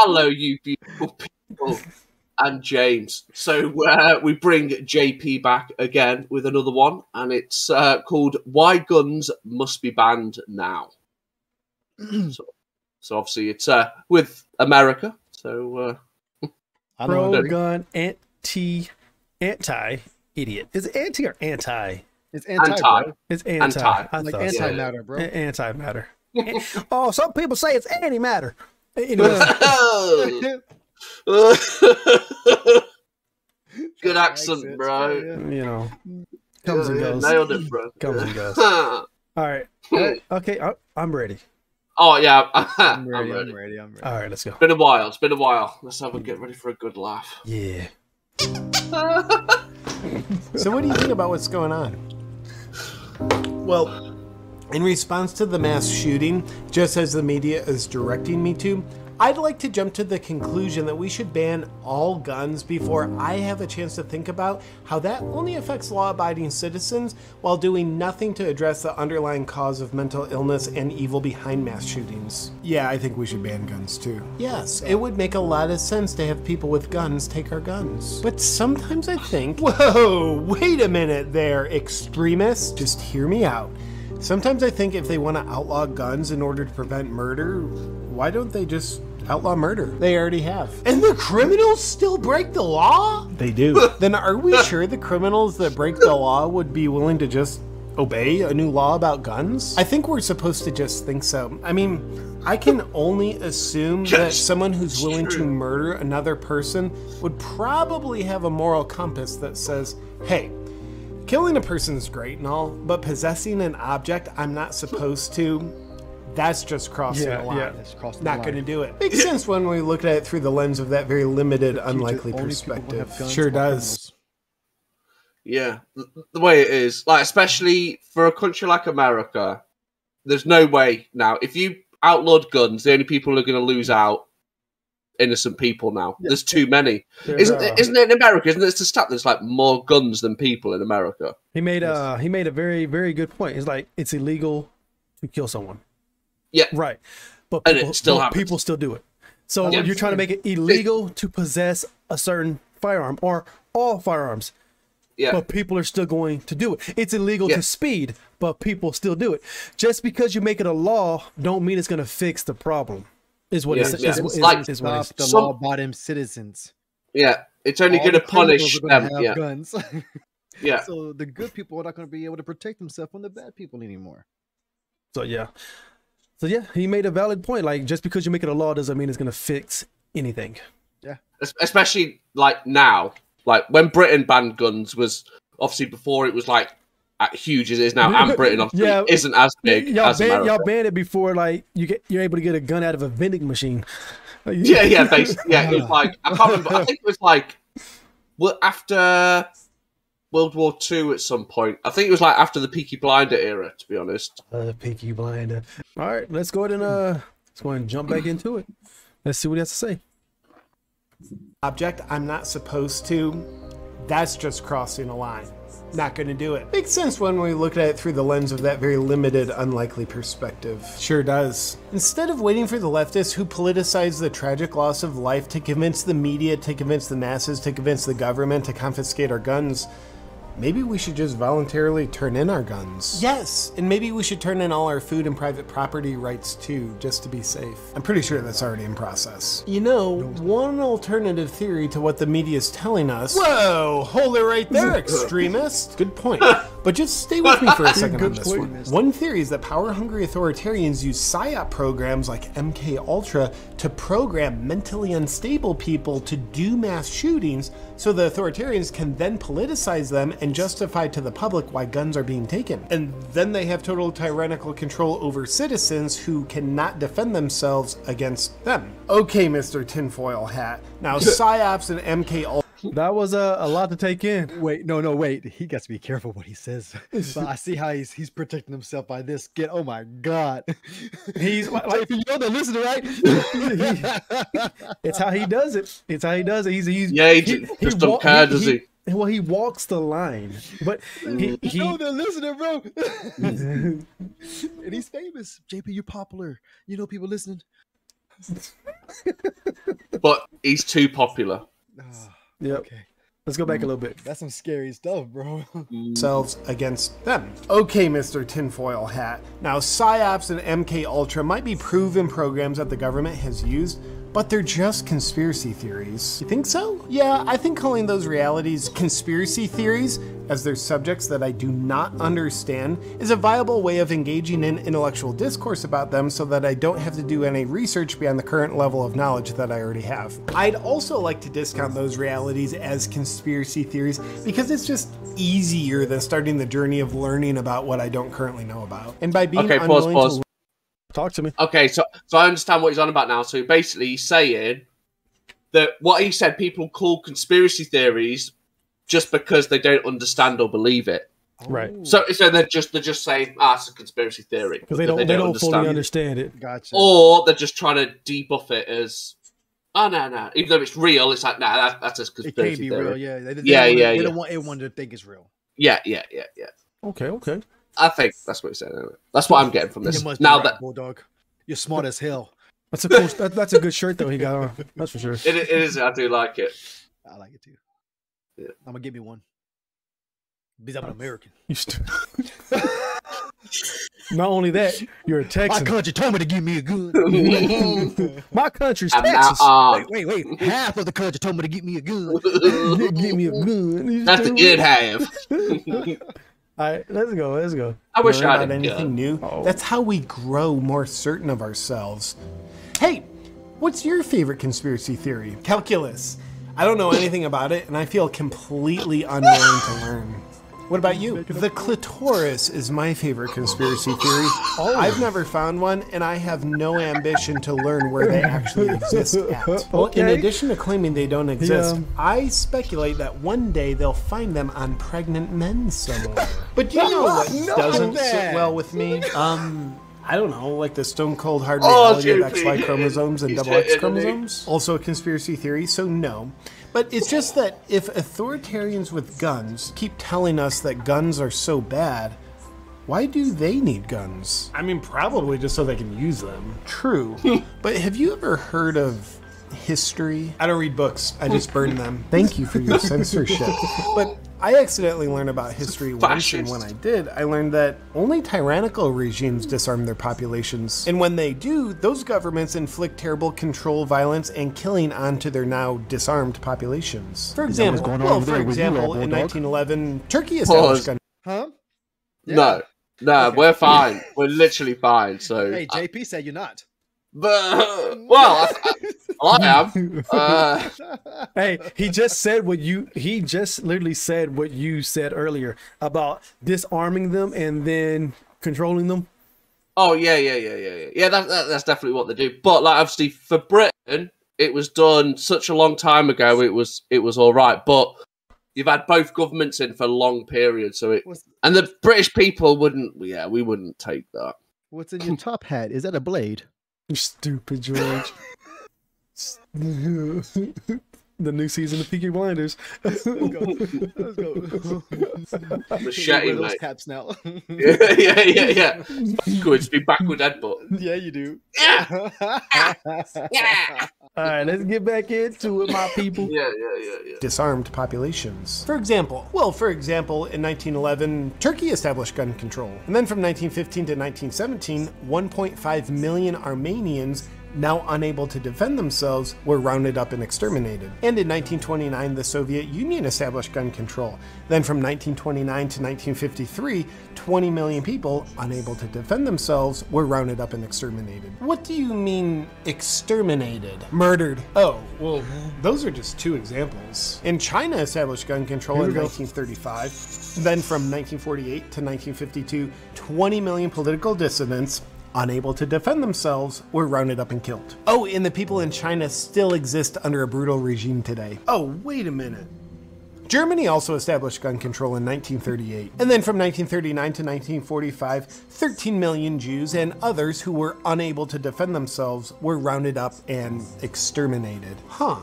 Hello, you beautiful people, and James. So we bring JP back again with another one, and it's called "Why Guns Must Be Banned Now." So obviously it's with America. So pro-gun anti-idiot. Is it anti or anti? It's anti. Bro. It's anti. Like anti-matter, bro. Anti-matter. Oh, some people say it's anti-matter. Anyway. Good accent, bro. You know, comes and goes. Nailed it, bro. Comes and goes. All right. Okay, I'm ready. Oh yeah, I'm ready. All right, let's go. It's been a while. Let's get ready for a good laugh. Yeah. So what do you think about what's going on? Well, in response to the mass shooting, just as the media is directing me to, I'd like to jump to the conclusion that we should ban all guns before I have a chance to think about how that only affects law-abiding citizens while doing nothing to address the underlying cause of mental illness and evil behind mass shootings. Yeah, I think we should ban guns too. Yes, it would make a lot of sense to have people with guns take our guns. But sometimes I think, whoa, wait a minute there, extremists, just hear me out. Sometimes I think if they want to outlaw guns in order to prevent murder, why don't they just outlaw murder? They already have. And the criminals still break the law? They do. Then are we sure the criminals that break the law would be willing to just obey a new law about guns? I think we're supposed to just think so. I mean, I can only assume that someone who's willing to murder another person would probably have a moral compass that says, hey, killing a person is great and all, but possessing an object I'm not supposed to, that's just crossing the line. Not going to do it. Makes sense when we look at it through the lens of that very limited, unlikely perspective. Sure does. Yeah, the way it is, like especially for a country like America, there's no way now. If you outlawed guns, the only people who are going to lose out innocent people now. There's too many. Isn't it in America? Isn't it the stat there's like more guns than people in America? He made a very, very good point. It's like it's illegal to kill someone. Yeah. Right. But people still do it. So you're trying to make it illegal to possess a certain firearm or all firearms. Yeah. But people are still going to do it. It's illegal to speed, but people still do it. Just because you make it a law don't mean it's going to fix the problem. Is what it's the law-abiding citizens. Yeah, it's only going to punish them. Guns. Yeah. So the good people are not going to be able to protect themselves from the bad people anymore. So yeah, he made a valid point. Like just because you make it a law doesn't mean it's going to fix anything. Yeah. Especially like now, like when Britain banned guns was obviously before it was like huge as it is now, and Britain obviously isn't as big as America. Y'all banned it before, like you're able to get a gun out of a vending machine. Basically, it was like I can't remember. I think it was like after World War II at some point. I think it was like after the Peaky Blinder era, to be honest. Peaky Blinder. All right, let's go ahead and jump back into it. Let's see what he has to say. Object I'm not supposed to. That's just crossing a line. Not going to do it. Makes sense when we look at it through the lens of that very limited, unlikely perspective. Sure does. Instead of waiting for the leftists who politicize the tragic loss of life to convince the media, to convince the masses, to convince the government to confiscate our guns, maybe we should just voluntarily turn in our guns. Yes, and maybe we should turn in all our food and private property rights too, just to be safe. I'm pretty sure that's already in process. You know, one alternative theory to what the media is telling us... Whoa, hold it right there, extremist. Good point. But just stay with me for a second on this one. One theory is that power-hungry authoritarians use PSYOP programs like MKUltra to program mentally unstable people to do mass shootings so the authoritarians can then politicize them and justify to the public why guns are being taken. And then they have total tyrannical control over citizens who cannot defend themselves against them. Okay, Mr. Tinfoil Hat. Now, PSYOPs and MKUltra... That was a lot to take in. Wait. He got to be careful what he says. But I see how he's protecting himself by this. Oh my God. He's like, you know the listener, right? It's how he does it. It's how he does it. He just don't care, does he? Well, he walks the line, but he know the listener, bro. And he's famous. JP, you're popular. You know people listening. But he's too popular. Yep. Okay. Let's go back a little bit. That's some scary stuff, bro. Themselves against them. Okay, Mr. Tinfoil Hat. Now, PSYOPs and MK Ultra might be proven programs that the government has used, but they're just conspiracy theories. You think so? Yeah, I think calling those realities conspiracy theories, as they're subjects that I do not understand, is a viable way of engaging in intellectual discourse about them so that I don't have to do any research beyond the current level of knowledge that I already have. I'd also like to discount those realities as conspiracy theories because it's just easier than starting the journey of learning about what I don't currently know about. And by being unwilling pause. to Talk to me. Okay, so I understand what he's on about now. So basically, he's saying that what he said people call conspiracy theories just because they don't understand or believe it. Right. So they're just saying, it's a conspiracy theory Because they don't fully understand it. Gotcha. Or they're just trying to debuff it as, oh no. Even though it's real, it's like, that's a conspiracy It can't be theory. real, yeah. They don't want everyone to think it's real. Yeah. Okay. I think that's what he said. Anyway. That's what I'm getting from this. You must Now be right, that Bulldog, you're smart as hell. That's a cool. That's a good shirt though. He got on. That's for sure. it is, I do like it. I like it too. Yeah. I'm gonna give me one. Because I'm an American. You stupid. Not only that, you're a My Texan. country told me to give me a gun. My country's I'm Texas. Wait. Half of the country told me to give me a gun. Give me a gun. You That's the stupid. good half. All right, let's go. I wish learn I about had a anything gun. new. Oh. That's how we grow more certain of ourselves. Hey, what's your favorite conspiracy theory? Calculus. I don't know anything about it, and I feel completely unwilling to learn. What about you? The clitoris is my favorite conspiracy theory. I've never found one, and I have no ambition to learn where they actually exist at. Well, in addition to claiming they don't exist, I speculate that one day they'll find them on pregnant men somewhere. But do you know what doesn't sit well with me? I don't know, like the stone cold hard reality of XY chromosomes and double X chromosomes. Also a conspiracy theory, so no. But it's just that if authoritarians with guns keep telling us that guns are so bad, why do they need guns? I mean, probably just so they can use them. True. But have you ever heard of history? I don't read books, I just burn them. Thank you for your censorship. But I accidentally learned about history once, and when I did, I learned that only tyrannical regimes disarm their populations. And when they do, those governments inflict terrible control, violence, and killing onto their now disarmed populations. For example, in 1911, Turkey established gun. Huh? No, Okay. we're fine. We're literally fine. So, Hey, JP said you're not. but well, I am. Hey, he just literally said what you said earlier about disarming them and then controlling them. Oh yeah. That's definitely what they do. But like, obviously, for Britain, it was done such a long time ago. It was all right. But you've had both governments in for a long period, so and the British people wouldn't. Yeah, we wouldn't take that. What's in your top hat? Is that a blade? You stupid George. The new season of Peaky Blinders. Let's go. Machete, those mate. caps now. yeah. Backwards, be backward headbutt. Yeah, you do. Yeah. All right, let's get back into it, my people. Yeah. Disarmed populations. For example, in 1911, Turkey established gun control. And then from 1915 to 1917, 1.5 million Armenians, now unable to defend themselves, were rounded up and exterminated. And in 1929, the Soviet Union established gun control. Then from 1929 to 1953, 20 million people, unable to defend themselves, were rounded up and exterminated. What do you mean, exterminated? Murdered. Oh, well, those are just two examples. And China established gun control in 1935. Then from 1948 to 1952, 20 million political dissidents, unable to defend themselves, were rounded up and killed. Oh, and the people in China still exist under a brutal regime today. Oh, wait a minute. Germany also established gun control in 1938. And then from 1939 to 1945, 13 million Jews and others who were unable to defend themselves were rounded up and exterminated. Huh.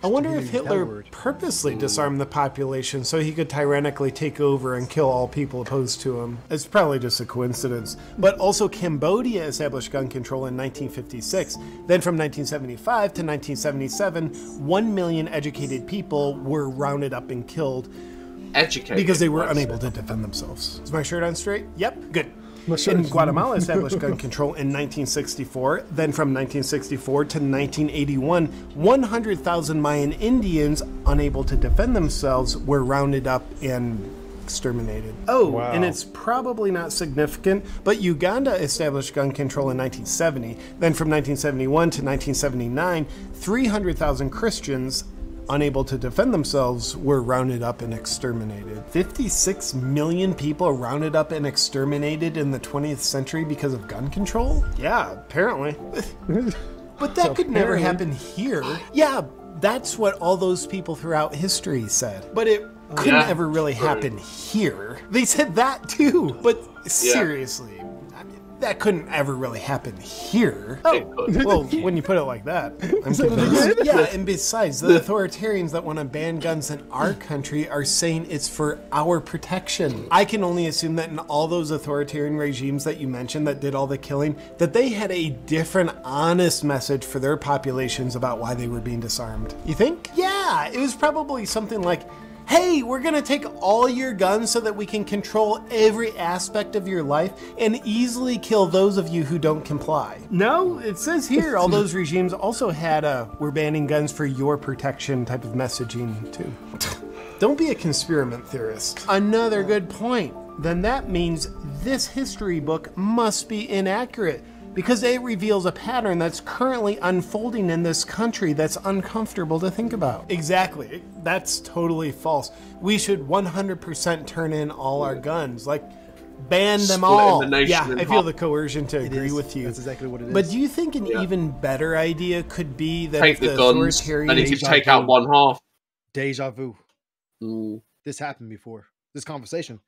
I wonder if Hitler purposely disarmed the population so he could tyrannically take over and kill all people opposed to him. It's probably just a coincidence. But also Cambodia established gun control in 1956. Then from 1975 to 1977, 1 million educated people were rounded up and killed. Educated? Because they were unable to defend themselves. Is my shirt on straight? Yep, good. In Guatemala established gun control in 1964. Then from 1964 to 1981, 100,000 Mayan Indians unable to defend themselves were rounded up and exterminated. Oh, wow. And it's probably not significant, but Uganda established gun control in 1970. Then from 1971 to 1979, 300,000 Christians unable to defend themselves were rounded up and exterminated. 56 million people rounded up and exterminated in the 20th century because of gun control? Yeah, apparently. But that could never happen here. Yeah, that's what all those people throughout history said. But it couldn't ever really happen here. They said that too. But seriously, I mean, that couldn't ever really happen here. Oh, well, when you put it like that, I'm convinced. Yeah, and besides, the authoritarians that want to ban guns in our country are saying it's for our protection. I can only assume that in all those authoritarian regimes that you mentioned that did all the killing, that they had a different, honest message for their populations about why they were being disarmed. You think? Yeah, it was probably something like, hey, we're gonna take all your guns so that we can control every aspect of your life and easily kill those of you who don't comply. No, it says here all those regimes also had a we're banning guns for your protection type of messaging too. Don't be a conspirament theorist. Another good point. Then that means this history book must be inaccurate, because it reveals a pattern that's currently unfolding in this country that's uncomfortable to think about. Exactly. That's totally false. We should 100% turn in all our guns. Like, ban them all. Yeah, I feel the coercion to agree with you. That's exactly what it is. But do you think an even better idea could be that take the guns, and if you take out one half. Deja vu. This happened before. This conversation.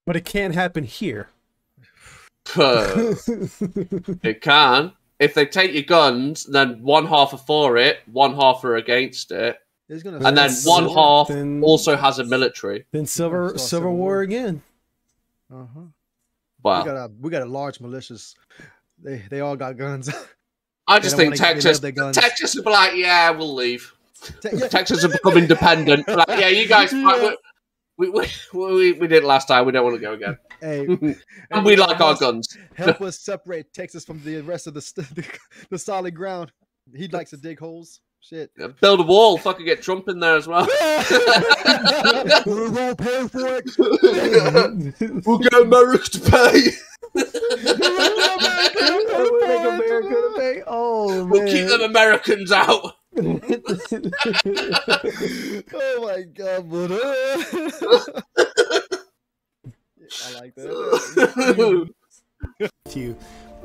But it can't happen here. It can. If they take your guns, then one half are for it, one half are against it, and then one half also has a military. Then civil war again. Wow. We got a large militias. They all got guns. I just think Texas will be like, yeah, we'll leave. Texas will become independent. Like, yeah, you guys. We did it last time. We don't want to go again. Hey, and we like our guns. Help us separate Texas from the rest of the solid ground. He likes to dig holes. Shit. Yeah, build a wall. Fucking get Trump in there as well. We're gonna pay for it. We'll get America to pay. We'll make America to pay. Oh man. We'll keep them Americans out. Oh my god, but I like that.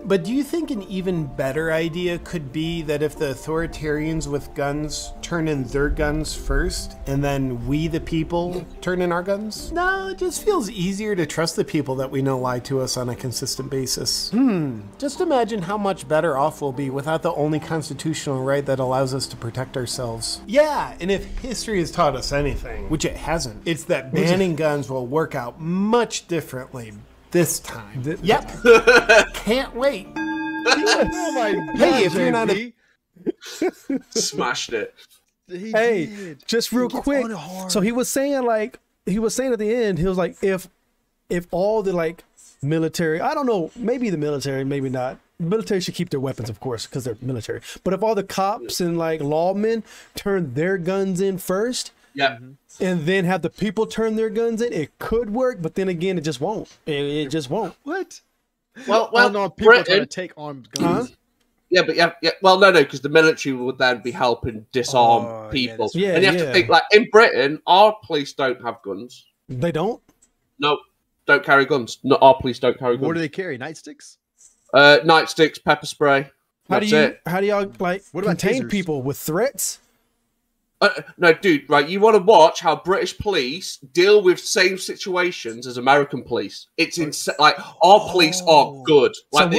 But do you think an even better idea could be that if the authoritarians with guns turn in their guns first, and then we the people turn in our guns? No, it just feels easier to trust the people that we know lie to us on a consistent basis. Just imagine how much better off we'll be without the only constitutional right that allows us to protect ourselves. Yeah, and if history has taught us anything, which it hasn't, it's that banning guns will work out much differently this time. Yep. Can't wait. Oh my god. Hey, if you're not smashed it. Hey, just real quick. So he was saying at the end, he was like, if all the like military, I don't know, maybe the military, maybe not. Military should keep their weapons, of course, because they're military. But if all the cops and like lawmen turn their guns in first, and then have the people turn their guns in, it could work, but then again, it just won't. It just won't. What? Well, no, people are trying to take armed guns. Huh? Yeah, but yeah. Well, no, because the military would then be helping disarm people. And you have to think, like, in Britain, our police don't have guns. They don't? No, don't carry guns. No, our police don't carry guns. What do they carry? Nightsticks? Nightsticks, pepper spray. How do y'all like contain people with threats? No, dude, right, you want to watch how British police deal with same situations as American police. It's insane. Like, our police are good. Like,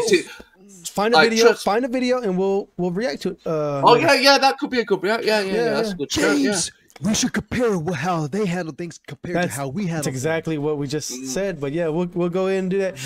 find a video, and we'll react to it. Yeah, that could be a good react. Yeah, that's a good James, we should compare how they handle things compared to how we handle. That's exactly what we just said. But yeah, we'll go ahead and do that.